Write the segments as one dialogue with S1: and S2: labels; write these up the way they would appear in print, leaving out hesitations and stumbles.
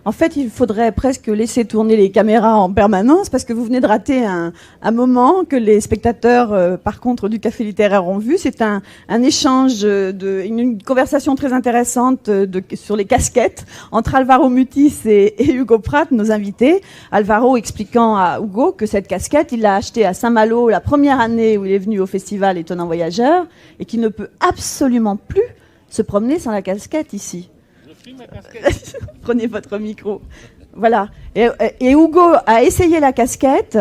S1: En fait, il faudrait presque laisser tourner les caméras en permanence parce que vous venez de rater un moment que les spectateurs, par contre, du Café littéraire ont vu. C'est un échange, une conversation très intéressante sur les casquettes entre Alvaro Mutis et Hugo Pratt, nos invités. Alvaro expliquant à Hugo que cette casquette, il l'a achetée à Saint-Malo la première année où il est venu au festival Étonnant Voyageur et qu'il ne peut absolument plus se promener sans la casquette ici. Prenez votre micro. Voilà. Et Hugo a essayé la casquette.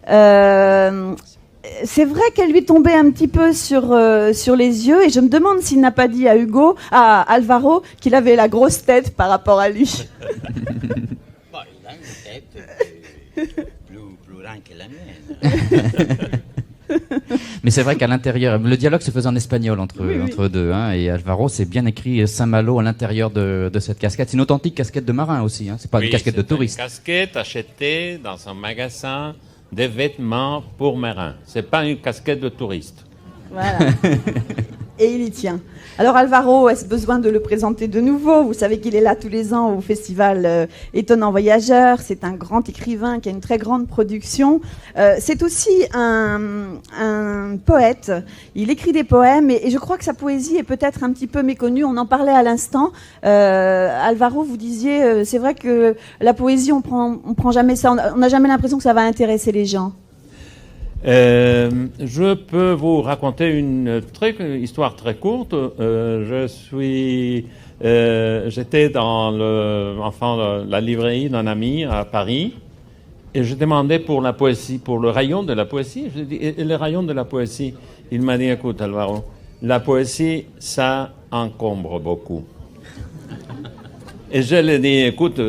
S1: C'est vrai qu'elle lui tombait un petit peu sur les yeux et je me demande s'il n'a pas dit à Alvaro qu'il avait la grosse tête par rapport à lui.
S2: Bon, il a une tête plus grande que la mienne.
S3: Mais c'est vrai qu'à l'intérieur, le dialogue se faisait en espagnol entre eux deux, hein, et Alvaro, c'est bien écrit Saint-Malo à l'intérieur de cette casquette. C'est une authentique casquette de marin aussi, hein. C'est pas une casquette de touriste.
S4: C'est une casquette achetée dans un magasin de vêtements pour marins. C'est pas une casquette de touriste.
S1: Voilà. Et il y tient. Alors Alvaro, est-ce besoin de le présenter de nouveau? Vous savez qu'il est là tous les ans au festival Étonnant Voyageur. C'est un grand écrivain qui a une très grande production. C'est aussi un poète. Il écrit des poèmes et je crois que sa poésie est peut-être un petit peu méconnue. On en parlait à l'instant. Alvaro, vous disiez, c'est vrai que la poésie, on prend jamais ça. On n'a jamais l'impression que ça va intéresser les gens.
S4: Je peux vous raconter une histoire très courte. J'étais dans la librairie d'un ami à Paris et je demandais pour la poésie, pour le rayon de la poésie. Je dis, et le rayon de la poésie, il m'a dit, écoute Alvaro, la poésie, ça encombre beaucoup. Et je lui ai dit, écoute,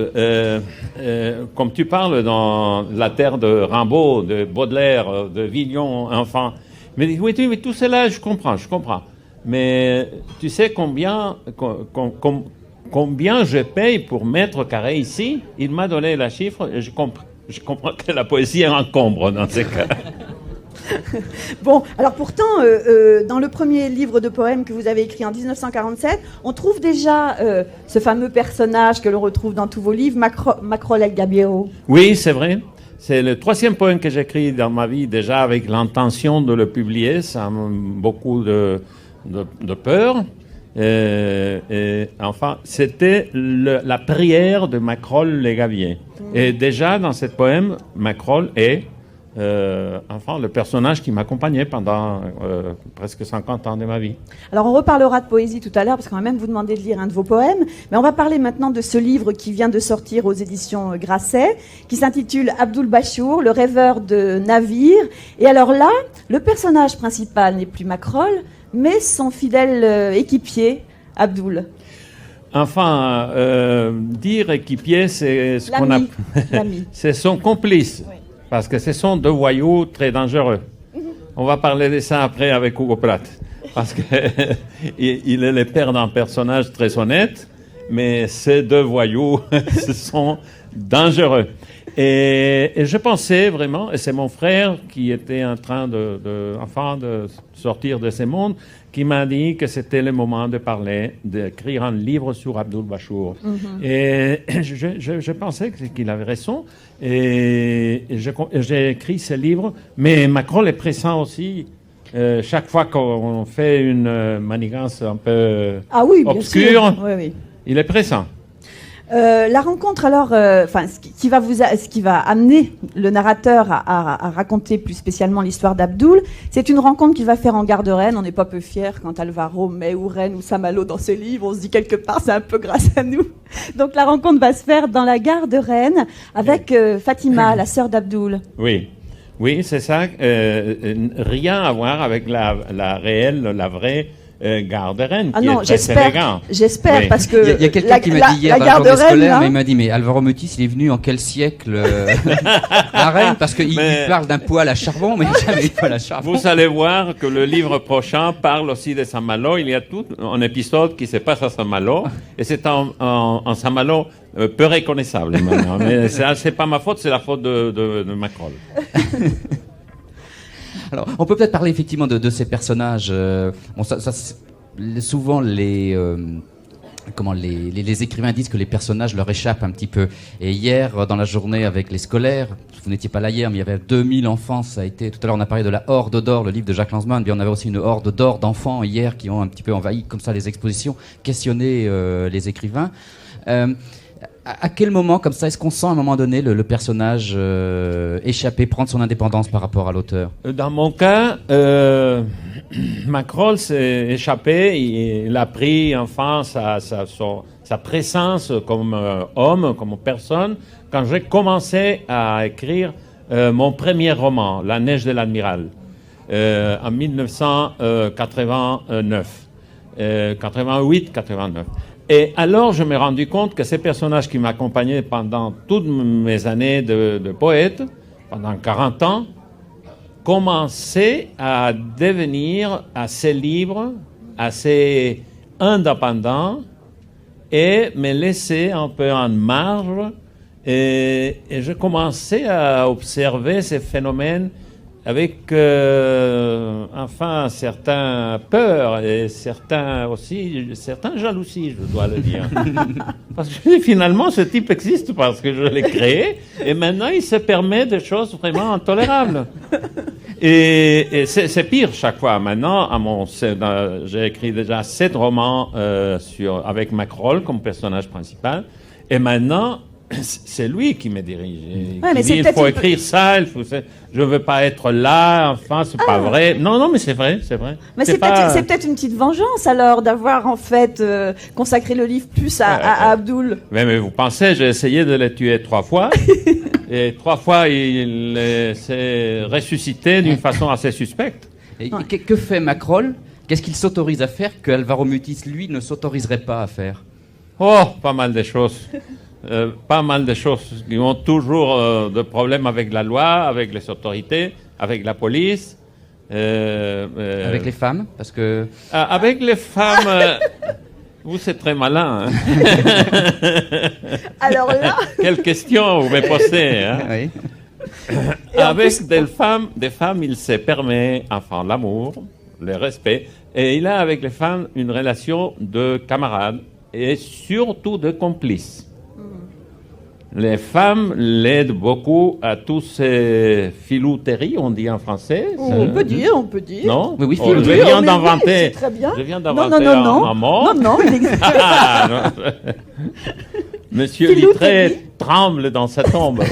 S4: comme tu parles dans La Terre de Rimbaud, de Baudelaire, de Villon, enfin, il m'a dit, oui, mais tout cela, je comprends. Mais tu sais combien je paye pour mètre carré ici? Il m'a donné la chiffre et je comprends que la poésie encombre dans ces cas.
S1: Bon, alors pourtant, dans le premier livre de poèmes que vous avez écrit en 1947, on trouve déjà ce fameux personnage que l'on retrouve dans tous vos livres, Macrol El Gabiero.
S4: Oui, c'est vrai. C'est le troisième poème que j'écris dans ma vie, déjà avec l'intention de le publier, sans beaucoup de peur. Enfin, c'était la prière de Macrol El Gabier. Et déjà, dans ce poème, Macrol est le personnage qui m'accompagnait pendant presque 50 ans de ma vie.
S1: Alors on reparlera de poésie tout à l'heure parce qu'on va même vous demander de lire un de vos poèmes, mais on va parler maintenant de ce livre qui vient de sortir aux éditions Grasset, qui s'intitule Abdul Bachour, le rêveur de navire. Et alors là, le personnage principal n'est plus Macrol, mais son fidèle équipier, Abdul.
S4: Enfin, dire équipier, c'est ce qu'on a... c'est son complice. Oui. Parce que ce sont deux voyous très dangereux. On va parler de ça après avec Hugo Pratt. Parce qu'il est le père d'un personnage très honnête, mais ces deux voyous sont dangereux. Et je pensais vraiment, et c'est mon frère qui était en train de sortir de ce monde, qui m'a dit que c'était le moment de parler, d'écrire un livre sur Abdul Bachour. Et je pensais qu'il avait raison. Et j'ai écrit ce livre. Mais Macrol est présent aussi. Chaque fois qu'on fait une manigance un peu obscure, il est présent.
S1: La rencontre, alors, ce qui va amener le narrateur à raconter plus spécialement l'histoire d'Abdul, c'est une rencontre qu'il va faire en gare de Rennes. On n'est pas peu fiers quand Alvaro met ou Rennes ou Saint-Malo dans ses livres. On se dit quelque part, c'est un peu grâce à nous. Donc la rencontre va se faire dans la gare de Rennes avec Fatima, la sœur d'Abdul.
S4: Oui, c'est ça. Rien à voir avec la vraie gare de Rennes, qui est très élégant.
S1: J'espère, oui. Parce que
S3: il y a quelqu'un qui m'a dit hier dans la journée scolaire, mais il m'a dit, mais Alvaro Mutis, il est venu en quel siècle à Rennes? Parce qu'il parle d'un poêle à charbon, mais jamais un poêle à charbon.
S4: Vous allez voir que le livre prochain parle aussi de Saint-Malo. Il y a tout un épisode qui se passe à Saint-Malo, et c'est en Saint-Malo peu reconnaissable maintenant. Mais c'est pas ma faute, c'est la faute de Macrol.
S3: Alors, on peut peut-être parler effectivement de ces personnages. Souvent, comment les écrivains disent que les personnages leur échappent un petit peu. Et hier, dans la journée avec les scolaires, vous n'étiez pas là hier, mais il y avait 2000 enfants, ça a été, tout à l'heure on a parlé de la Horde d'or, le livre de Jacques Lanzmann, mais on avait aussi une horde d'or d'enfants hier qui ont un petit peu envahi comme ça les expositions, questionné les écrivains. À quel moment, comme ça, est-ce qu'on sent à un moment donné le personnage échapper, prendre son indépendance par rapport à l'auteur?
S4: Dans mon cas, Macrol s'est échappé, il a pris enfin sa présence comme homme, comme personne, quand j'ai commencé à écrire mon premier roman, La neige de l'Admiral, en 1989, 88-89. Et alors, je me suis rendu compte que ces personnages qui m'accompagnaient pendant toutes mes années de poète, pendant 40 ans, commençaient à devenir assez libres, assez indépendants, et me laissaient un peu en marge. Et je commençais à observer ces phénomènes avec enfin certains peurs et certains jalousies, je dois le dire. Parce que finalement, ce type existe parce que je l'ai créé et maintenant il se permet des choses vraiment intolérables. Et c'est pire chaque fois. Maintenant, j'ai écrit déjà 7 romans avec Macrol comme personnage principal et maintenant c'est lui qui me dirige. Qui dit, il faut écrire ça, je ne veux pas être là, enfin, c'est pas vrai. Non, mais c'est vrai, c'est vrai.
S1: Mais c'est peut-être une petite vengeance alors d'avoir en fait consacré le livre plus à Abdoul.
S4: Mais vous pensez, j'ai essayé de le tuer 3 fois, et 3 fois il s'est ressuscité d'une façon assez suspecte.
S3: Et que fait Macrol? Qu'est-ce qu'il s'autorise à faire que Alvaro Mutis, lui, ne s'autoriserait pas à faire?
S4: Oh, pas mal de choses. Pas mal de choses qui ont toujours de problèmes avec la loi, avec les autorités, avec la police.
S3: Avec les femmes, parce que...
S4: avec les femmes, vous êtes très malin. Hein.
S1: Alors là...
S4: Quelle question vous me posez. Hein.
S3: Oui.
S4: Avec des femmes, il se permet, enfin, l'amour, le respect, et il a avec les femmes une relation de camarades et surtout de complices. Les femmes l'aident beaucoup à tous ces filouteries, on dit en français.
S1: On peut dire.
S4: Non,
S3: oui,
S4: je viens d'inventer.
S1: Très bien.
S4: Je viens d'inventer un mot.
S1: Non, il existe.
S4: Monsieur Littré tremble dans sa tombe.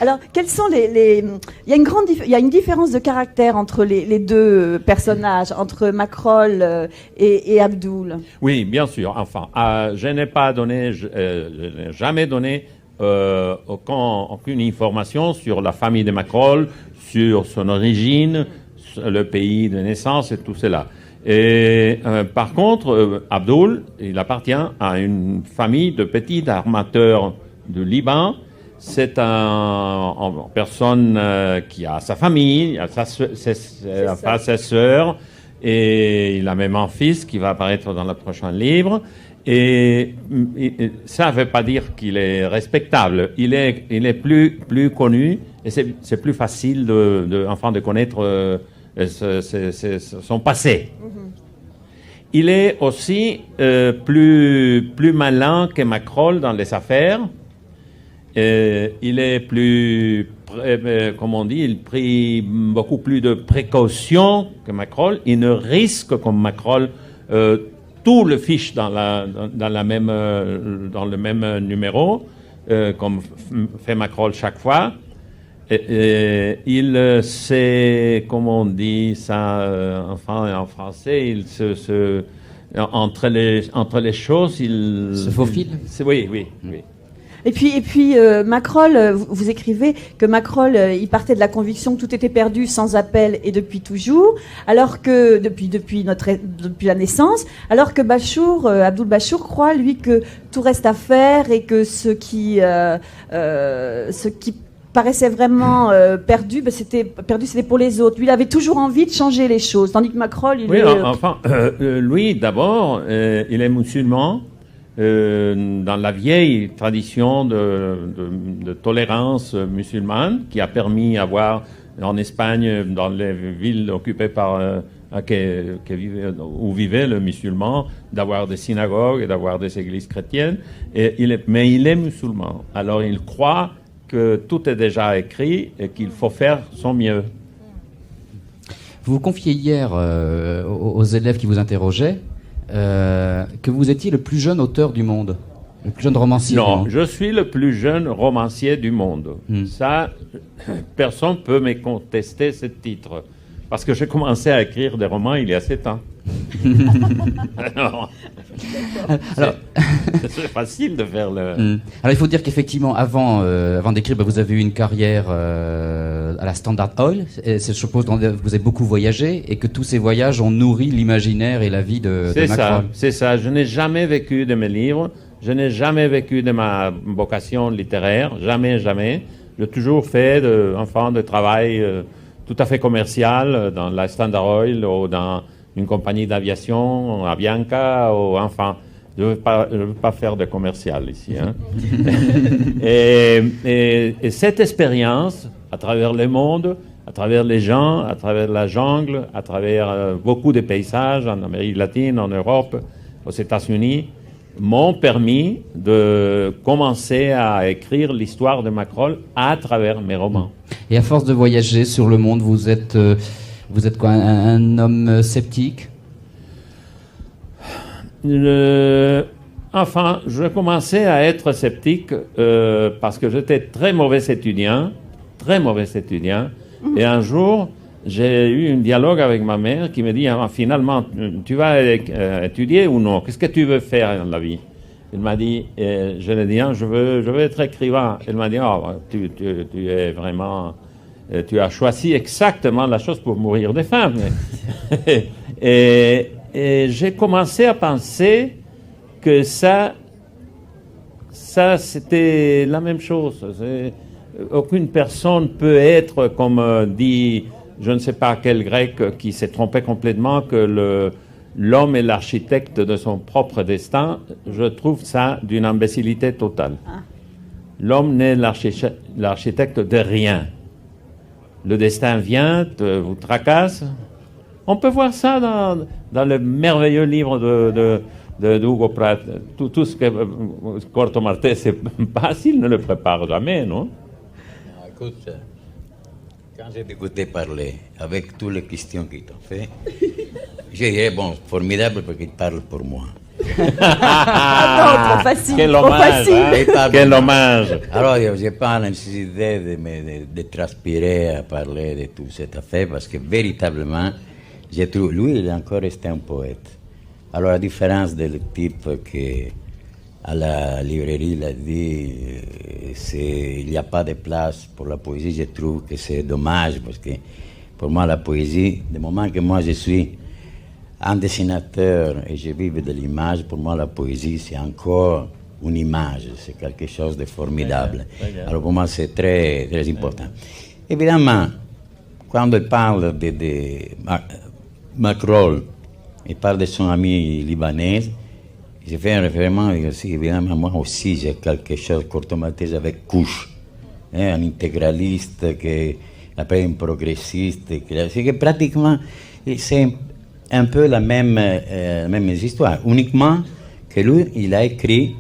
S1: Alors, quels sont il y a une différence de caractère entre les deux personnages, entre Macrol et Abdoul.
S4: Oui, bien sûr. Enfin, je n'ai jamais donné aucune information sur la famille de Macrol, sur son origine, sur le pays de naissance et tout cela. Et par contre, Abdoul, il appartient à une famille de petits armateurs du Liban. C'est une personne qui a sa famille, sa sœur, et il a même un fils qui va apparaître dans le prochain livre. Et ça ne veut pas dire qu'il est respectable. Il est plus connu, et c'est plus facile de connaître son passé. Il est aussi plus malin que Macrol dans les affaires. Il est plus, comme on dit, il prit beaucoup plus de précautions que Macrol. Il ne risque comme Macrol tout le fiche dans le même numéro, comme fait Macrol chaque fois. Il sait, comme on dit ça, enfin en français, il entre les choses, il
S3: se faufile.
S4: Oui.
S1: Et puis Macrol, vous écrivez que Macrol, il partait de la conviction que tout était perdu sans appel et depuis toujours, alors que depuis la naissance, alors que Abdoul Bachour croit lui que tout reste à faire et que ce qui paraissait vraiment perdu, c'était pour les autres. Lui, il avait toujours envie de changer les choses, tandis que Macrol,
S4: lui d'abord, il est musulman. Dans la vieille tradition de tolérance musulmane qui a permis d'avoir en Espagne, dans les villes occupées par où vivait le musulman, d'avoir des synagogues et d'avoir des églises chrétiennes, mais il est musulman. Alors il croit que tout est déjà écrit et qu'il faut faire son mieux.
S3: Vous vous confiez hier aux élèves qui vous interrogeaient que vous étiez le plus jeune auteur du monde, le plus jeune romancier du monde.
S4: Non, je suis le plus jeune romancier du monde. Ça, personne ne peut me contester ce titre. Parce que j'ai commencé à écrire des romans il y a 7 ans. Alors, c'est facile de faire le...
S3: Alors il faut dire qu'effectivement, avant d'écrire, vous avez eu une carrière à la Standard Oil. Et je suppose que vous avez beaucoup voyagé et que tous ces voyages ont nourri l'imaginaire et la vie de Macrol.
S4: C'est ça. Je n'ai jamais vécu de mes livres. Je n'ai jamais vécu de ma vocation littéraire. Jamais. J'ai toujours fait de travail... tout à fait commercial dans la Standard Oil ou dans une compagnie d'aviation, Avianca, ou enfin, je ne veux pas faire de commercial ici. Hein. et cette expérience, à travers le monde, à travers les gens, à travers la jungle, à travers beaucoup de paysages en Amérique latine, en Europe, aux États-Unis, m'ont permis de commencer à écrire l'histoire de Macrol à travers mes romans.
S3: Et à force de voyager sur le monde, vous êtes quoi, un homme sceptique?
S4: Enfin, je commençais à être sceptique parce que j'étais très mauvais étudiant. Et un jour, j'ai eu un dialogue avec ma mère qui me dit finalement, tu vas étudier ou non? Qu'est-ce que tu veux faire dans la vie? Elle m'a dit, je lui ai dit, je veux être écrivain. Elle m'a dit, tu es vraiment, tu as choisi exactement la chose pour mourir de faim. et j'ai commencé à penser que ça c'était la même chose. Aucune personne peut être, comme dit, je ne sais pas quel grec qui s'est trompé complètement, que l'homme est l'architecte de son propre destin. Je trouve ça d'une imbécilité totale. L'homme n'est l'architecte de rien. Le destin vient, vous tracasse. On peut voir ça dans le merveilleux livre de Hugo Pratt. Tout ce que Corto Maltese, c'est pas s'il ne le prépare jamais, non?
S2: Écoute, quand j'ai écouté parler, avec toutes les questions qu'ils t'ont fait, j'ai dit, bon, formidable parce qu'il parle pour moi.
S1: Non, trop facile.
S4: Quel hommage, hein? Quel hommage.
S2: Alors, je n'ai pas la nécessité de transpirer à parler de toute cette affaire parce que véritablement, je trouve, lui, il est encore resté un poète. Alors, à différence du type qui, à la librairie, il a dit il n'y a pas de place pour la poésie, je trouve que c'est dommage parce que pour moi, la poésie, du moment que moi je suis un dessinateur et je vis de l'image, pour moi, la poésie, c'est encore une image, c'est quelque chose de formidable. Alors, pour moi, c'est très, très important. Évidemment, quand il parle de Macrol, il parle de son ami libanais, je fais un référent aussi, évidemment, moi aussi, j'ai quelque chose, Corto Maltese avec couche, un intégraliste, après un progressiste, c'est que pratiquement, c'est un peu la même histoire, uniquement que lui, il a écrit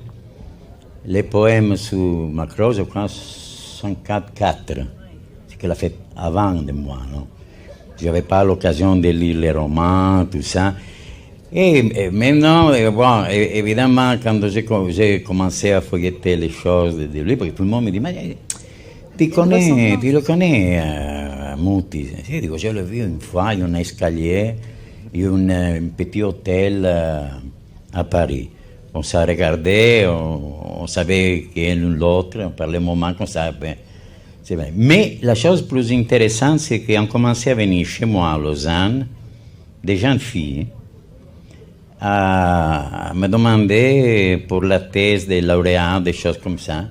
S2: les poèmes sur Macrol, je crois, 104, ce qu'il a fait avant de moi, non? Je n'avais pas l'occasion de lire les romans, tout ça. Et maintenant, bon, évidemment, quand j'ai commencé à feuilleter les choses de lui, parce que tout le monde me dit, mais tu le connais, Muti? Je dis, je l'ai vu une fois, il y a un escalier, il y a un petit hôtel à Paris. On s'est regardé, on savait qui est l'un l'autre, on parlait un moment comme ça. C'est vrai. Mais la chose plus intéressante, c'est qu'on commençait à venir chez moi à Lausanne, des jeunes filles, à me demander pour la thèse des lauréats, des choses comme ça.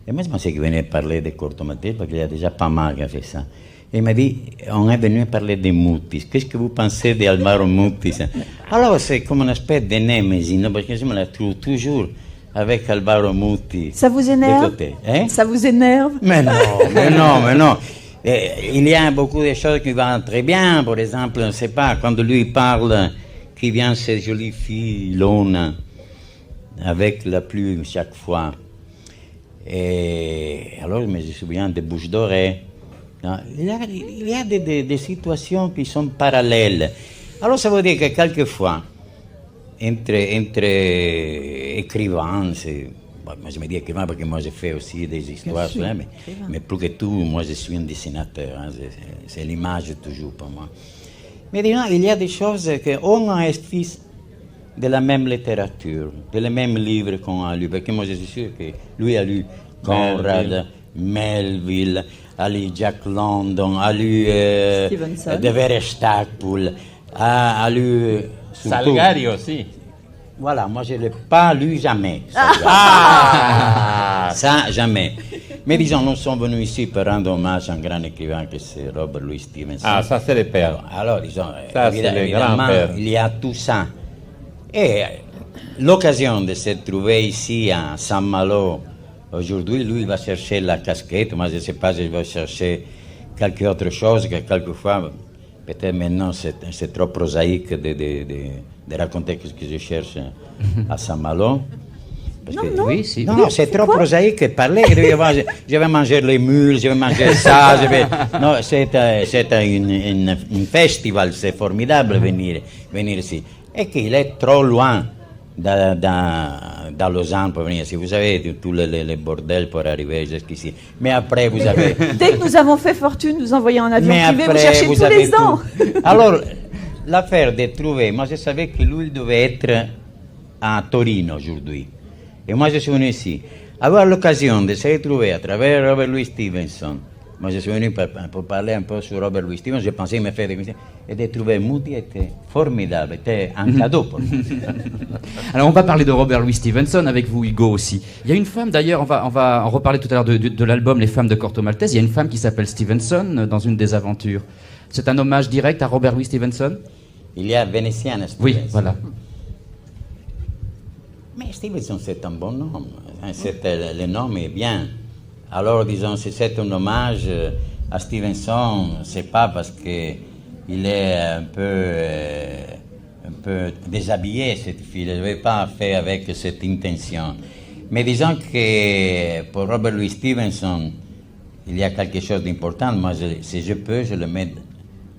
S2: Et moi, je pensais qu'ils venaient parler de Corto Maltese, parce qu'il y a déjà pas mal qui a fait ça. Et il m'a dit, on est venu parler de Mutis. Qu'est-ce que vous pensez d'Alvaro Mutis? Alors, c'est comme une espèce de némésis, non? Parce que je me la trouve toujours avec Alvaro Mutis.
S1: Ça vous énerve?
S2: Hein?
S1: Ça vous énerve?
S2: Mais non. Il y a beaucoup de choses qui vont très bien. Par exemple, je ne sais pas, quand lui parle qu'il vient ces jolies filles longues avec la pluie chaque fois. Et alors, je me souviens des bouches d'oreilles. Il y a des situations qui sont parallèles. Alors, ça veut dire que quelquefois, entre écrivains, moi je me dis écrivain parce que moi j'ai fait aussi des histoires, mais plus que tout, moi je suis un dessinateur, hein, c'est l'image toujours pour moi. Mais disons, il y a des choses qu'on est fils de la même littérature, de les mêmes livres qu'on a lu, parce que moi je suis sûr que lui a lu Conrad, Melville, a lu Jack London, a lu De Verestapul, a lu
S4: Salgari aussi.
S2: Voilà, moi je ne l'ai pas lu jamais. Ça, jamais. Mais disons, nous sommes venus ici pour rendre hommage à un grand écrivain que c'est Robert Louis Stevenson.
S4: Ah, ça c'est le père.
S2: Alors, disons,
S4: ça, évidemment,
S2: il y a tout ça. Et l'occasion de se trouver ici à Saint-Malo, aujourd'hui, lui, il va chercher la casquette. Moi, je ne sais pas, je vais chercher quelque autre chose que quelquefois, peut-être maintenant, c'est trop prosaïque de raconter ce que je cherche à Saint-Malo.
S3: Oui, si.
S2: Non, c'est trop prosaïque de parler. Je vais manger les mules, je vais manger ça. Non, c'est un festival, c'est formidable venir ici. Et qu'il est trop loin dans Lausanne pour venir ici. Vous savez, tous les bordels pour arriver jusqu'ici. Mais après, vous avez...
S1: Dès que nous avons fait fortune, nous envoyons un avion privé, vous cherchez tous les ans.
S2: Alors, l'affaire de trouver, moi je savais que lui devait être à Torino aujourd'hui. Et moi je suis venu ici. Avoir l'occasion de se retrouver à travers Robert Louis Stevenson. Moi je suis venu pour parler un peu sur Robert Louis Stevenson. J'ai pensé me faire des questions. Et de trouver Moody était formidable, était un cadeau pour moi.
S3: Alors on va parler de Robert Louis Stevenson avec vous, Hugo, aussi. Il y a une femme, d'ailleurs, on va en reparler tout à l'heure de l'album Les femmes de Corto Maltese. Il y a une femme qui s'appelle Stevenson dans une des aventures. C'est un hommage direct à Robert Louis Stevenson?
S2: Il y a Vénitienne Stevenson.
S3: Oui, voilà.
S2: Mais Stevenson, c'est un bon nom. Le nom est bien. Alors, disons, si c'est un hommage à Stevenson, c'est pas parce qu'il est un peu déshabillé, cette fille. Je ne l'ai pas fait avec cette intention. Mais disons que pour Robert Louis Stevenson, il y a quelque chose d'important. Moi, si je peux, je le mets,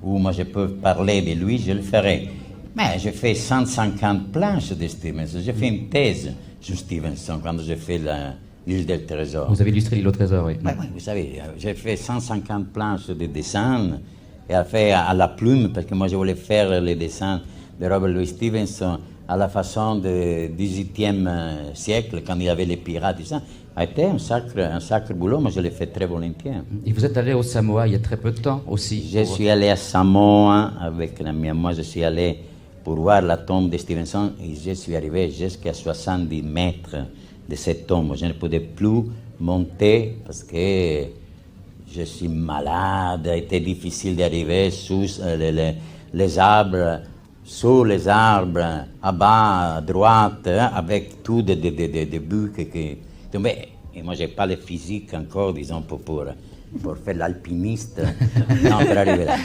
S2: ou moi je peux parler de lui, je le ferai. Mais j'ai fait 150 planches de Stevenson. J'ai fait une thèse sur Stevenson quand j'ai fait l'île del Trésor.
S3: Vous avez illustré l'île au Trésor, oui.
S2: Oui, vous savez, j'ai fait 150 planches de dessin et fait à la plume, parce que moi je voulais faire les dessins de Robert Louis Stevenson à la façon du XVIIIe siècle, quand il y avait les pirates et ça. A été un sacré boulot, moi je l'ai fait très volontiers.
S3: Et vous êtes allé au Samoa il y a très peu de temps aussi.
S2: Je suis allé à Samoa avec la mienne. Moi je suis allé pour voir la tombe de Stevenson et je suis arrivé jusqu'à 70 mètres de cette tombe. Je ne pouvais plus monter parce que je suis malade. Il était difficile d'arriver sous les arbres, sous les arbres, à bas, à droite, avec tout des buts qui tombaient. Et moi, je n'ai pas le physique encore, disons, pour faire l'alpiniste, non, pour arriver là.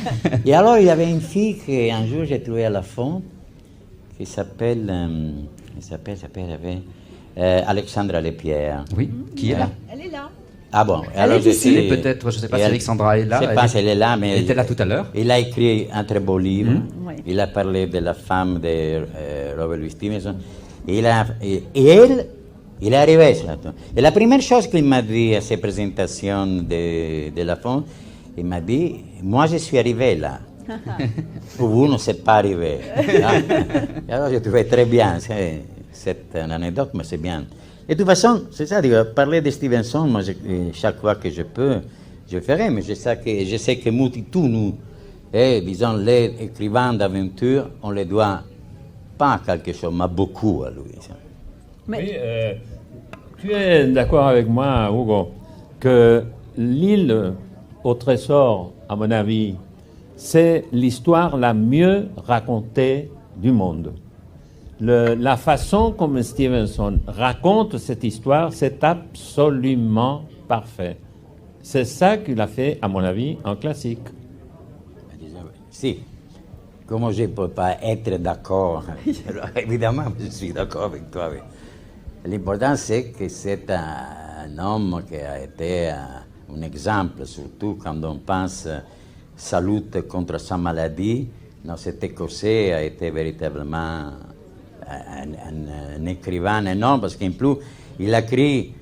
S2: Et alors, il y avait une fille qu'un jour j'ai trouvée à la fond, qui s'appelle Alexandra Lepierre.
S3: Oui, qui est là?
S1: Elle est là.
S2: Ah bon,
S3: alors peut-être, je ne sais pas si Alexandra est là.
S2: Je ne sais pas si elle est là, mais...
S3: Elle était là tout à l'heure.
S2: Il a écrit un très beau livre.
S1: Oui.
S2: Il a parlé de la femme de Robert Louis Stevenson. Et il est arrivé sur la tombe. Et la première chose qu'il m'a dit à ses présentations de la femme, il m'a dit, moi je suis arrivé là. Vous ne êtes pas arrivé. Et alors je trouvais très bien. C'est une anecdote, mais c'est bien. Et de toute façon, c'est ça, parler de Stevenson, moi, chaque fois que je peux, je ferai, mais je sais que nous, disons, les écrivains d'aventure, on ne les doit pas quelque chose, mais beaucoup à lui.
S1: Mais...
S4: Oui, tu es d'accord avec moi, Hugo, que l'île au trésor, à mon avis, c'est l'histoire la mieux racontée du monde. La façon comme Stevenson raconte cette histoire, c'est absolument parfait. C'est ça qu'il a fait, à mon avis, en classique.
S2: Si. Comment je ne peux pas être d'accord? Évidemment, je suis d'accord avec toi. L'important, c'est que c'est un homme qui a été un exemple, surtout quand on pense sa lutte contre sa maladie. Non, cet Écossais a été véritablement un écrivain énorme, parce qu'en plus, il a écrit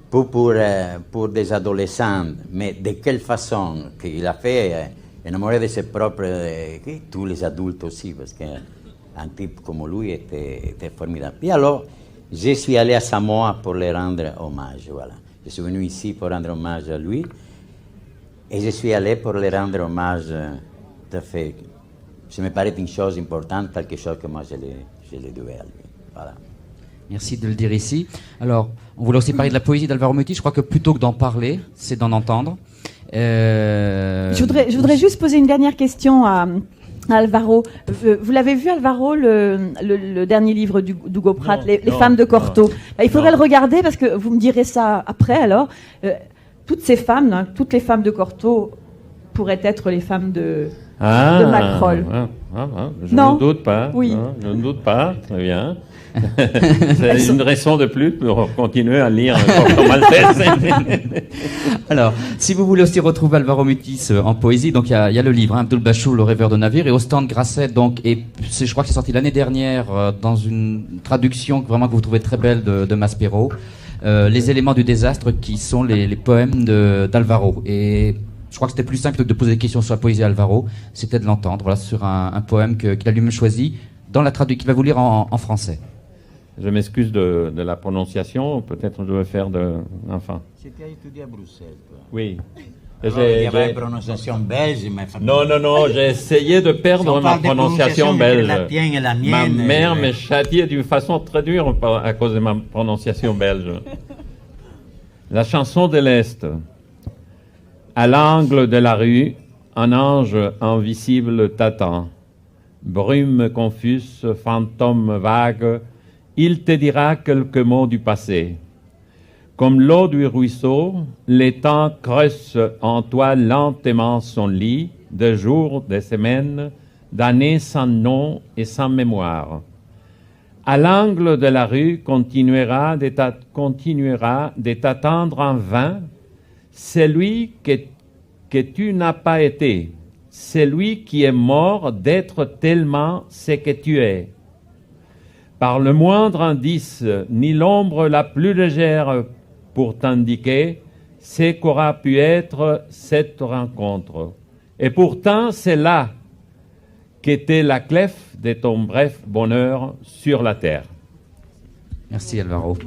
S2: pour des adolescents, mais de quelle façon qu'il a fait enamorer de ses propres, tous les adultes aussi, parce qu'un type comme lui était formidable. Et alors, je suis allé à Samoa pour lui rendre hommage, voilà. Je suis venu ici pour rendre hommage à lui, et je suis allé pour lui rendre hommage, tout à fait. Ça me paraît une chose importante, quelque chose que moi je le devais à lui. Voilà.
S3: Merci de le dire ici. Alors, on voulait aussi parler de la poésie d'Alvaro Muti. Je crois que plutôt que d'en parler, c'est d'en entendre.
S1: Je voudrais juste poser une dernière question à Alvaro. Vous l'avez vu, Alvaro, le dernier livre d'Hugo Pratt, Les femmes de Cortot. Il faudrait le regarder, parce que vous me direz ça après, alors. Toutes ces femmes, toutes les femmes de Cortot pourraient être les femmes de Macrol.
S4: Je ne doute pas.
S1: Oui.
S4: Je ne doute pas. Très bien. C'est une raison de plus pour continuer à lire encore maltaise.
S3: Alors, si vous voulez aussi retrouver Alvaro Mutis en poésie, donc il y a le livre, Abdul Bachou, Le rêveur de navire, et au stand Grasset, donc, et je crois que c'est sorti l'année dernière dans une traduction vraiment que vous trouvez très belle de Maspero, Les éléments du désastre, qui sont les poèmes d'Alvaro. Et je crois que c'était plus simple que de poser des questions sur la poésie d'Alvaro, c'était de l'entendre, voilà, sur un poème qu'il a lui-même choisi, qu'il va vous lire en français.
S4: Je m'excuse de la prononciation, peut-être je vais faire enfin.
S2: C'était étudié à Bruxelles, toi.
S4: Oui.
S2: Il y avait une prononciation belge, mais...
S4: Non, j'ai essayé de perdre ma prononciation belge.
S2: La tienne et la mienne.
S4: Ma mère me châtiait d'une façon très dure à cause de ma prononciation belge. La chanson de l'Est. À l'angle de la rue, un ange invisible t'attend. Brume confuse, fantôme vague, il te dira quelques mots du passé. Comme l'eau du ruisseau, les temps creusent en toi lentement son lit, de jours, de semaines, d'années sans nom et sans mémoire. À l'angle de la rue continuera de t'attendre en vain celui que tu n'as pas été, celui qui est mort d'être tellement ce que tu es. Par le moindre indice, ni l'ombre la plus légère pour t'indiquer ce qu'aura pu être cette rencontre. Et pourtant, c'est là qu'était la clef de ton bref bonheur sur la terre.
S3: Merci Alvaro.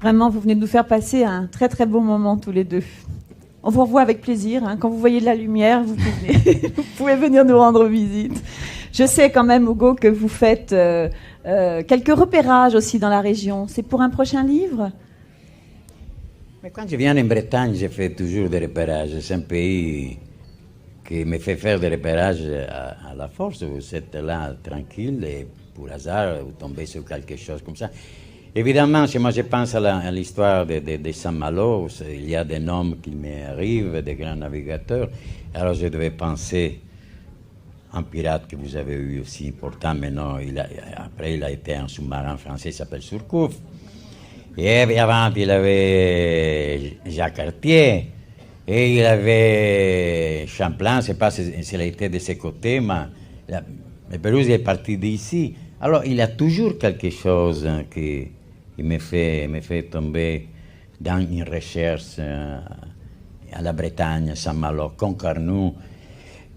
S1: Vraiment, vous venez de nous faire passer un très très beau moment tous les deux. On vous revoit avec plaisir. Quand vous voyez de la lumière, vous pouvez venir nous rendre visite. Je sais quand même, Hugo, que vous faites quelques repérages aussi dans la région. C'est pour un prochain livre?
S2: Mais quand je viens en Bretagne, je fais toujours des repérages. C'est un pays qui me fait faire des repérages à la force. Vous êtes là tranquille et pour hasard, vous tombez sur quelque chose comme ça. Évidemment, si moi je pense à l'histoire de Saint-Malo, il y a des noms qui m'arrivent, des grands navigateurs. Alors je devais penser à un pirate que vous avez eu aussi important, mais non, après il a été un sous-marin français, il s'appelle Surcouf. Et avant, il avait Jacques Cartier, et il avait Champlain, je ne sais pas si il a été de ses côtés, mais Pérouse est parti d'ici. Alors il y a toujours quelque chose qui me fait tomber dans une recherche à la Bretagne, Saint-Malo, Concarneau.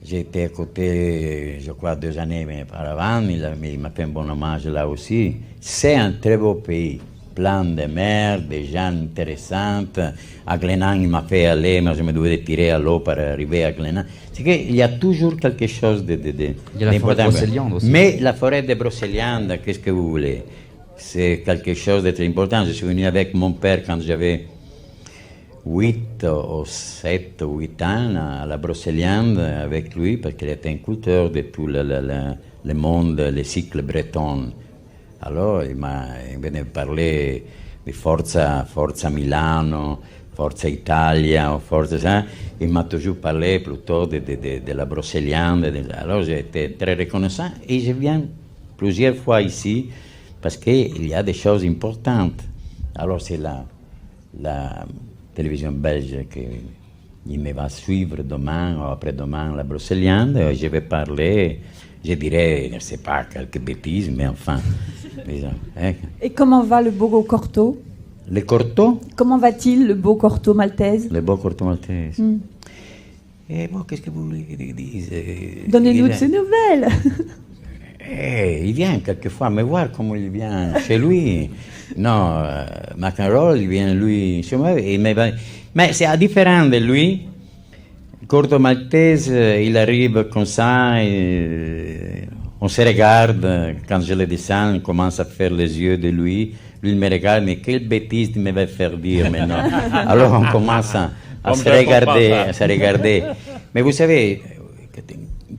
S2: J'étais à côté, je crois, 2 années auparavant, il m'a fait un bon hommage là aussi. C'est un très beau pays, plein de mer, des gens intéressants. À Glenanne, il m'a fait aller, mais je me devais tirer à l'eau pour arriver à Glenanne. C'est qu'il y a toujours quelque chose
S3: il y a la forêt de Brocéliande aussi.
S2: Mais la forêt de Brocéliande, qu'est-ce que vous voulez? C'est quelque chose de très important. Je suis venu avec mon père quand j'avais 8 ou 7 ou 8 ans à la Brocéliande avec lui, parce qu'il était un culteur de tout le monde, les cycles bretons. Alors, il venait parler de Forza Milano, Forza Italia, Forza ça. Il m'a toujours parlé plutôt de la Brocéliande. Alors, j'ai été très reconnaissant et je viens plusieurs fois ici parce qu'il y a des choses importantes. Alors, c'est la télévision belge qui me va suivre demain ou après-demain la Brocéliande. Je vais parler, je dirais, je ne sais pas, quelques bêtises, mais enfin.
S1: Et comment va le beau Corto?
S2: Le Corto?
S1: Comment va-t-il, le beau Corto maltaise?
S2: Le beau Corto maltaise. Et bon, qu'est-ce que vous voulez que je dise?
S1: Donnez-nous de ces nouvelles.
S2: Il vient quelquefois me voir comme il vient chez lui. Non, McEnroe, il vient lui chez moi. Mais c'est différent de lui. Corto maltaise, il arrive comme ça. On se regarde. Quand je le descends, on commence à faire les yeux de lui. Lui, il me regarde, mais quelle bêtise tu me vas faire dire maintenant. Alors on commence à se regarder, Mais vous savez,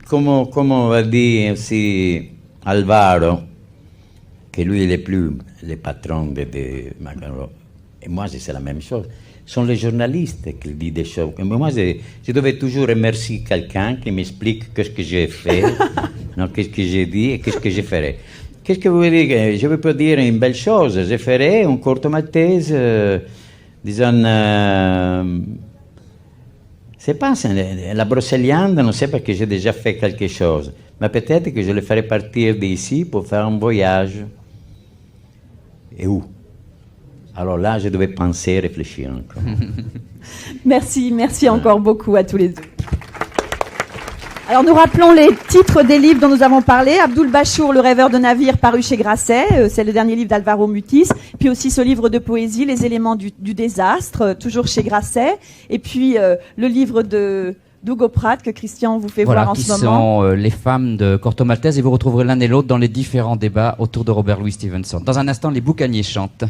S2: comme on va dire aussi Alvaro, que lui, il est plus le patron de McEnroe. Et moi, c'est la même chose. Ce sont les journalistes qui disent des choses. Mais moi, je devais toujours remercier quelqu'un qui m'explique qu'est-ce que j'ai fait, non, qu'est-ce que j'ai dit et qu'est-ce que je ferai. Qu'est-ce que vous voulez dire? Je peux dire une belle chose. Je ferai un Corto maltese, disons, c'est pas la Brocéliande, non sais parce que j'ai déjà fait quelque chose, mais peut-être que je le ferai partir d'ici pour faire un voyage. Et où? Alors là, je devais penser, réfléchir encore.
S1: Merci encore beaucoup à tous les deux. Alors nous rappelons les titres des livres dont nous avons parlé. Abdul Bachour, Le rêveur de navire, paru chez Grasset, c'est le dernier livre d'Alvaro Mutis. Puis aussi ce livre de poésie, Les éléments du désastre, toujours chez Grasset. Et puis le livre d'Hugo Pratt que Christian vous fait voir en ce moment.
S3: Qui sont les femmes de Corto Maltese, et vous retrouverez l'un et l'autre dans les différents débats autour de Robert Louis Stevenson. Dans un instant, les boucaniers chantent.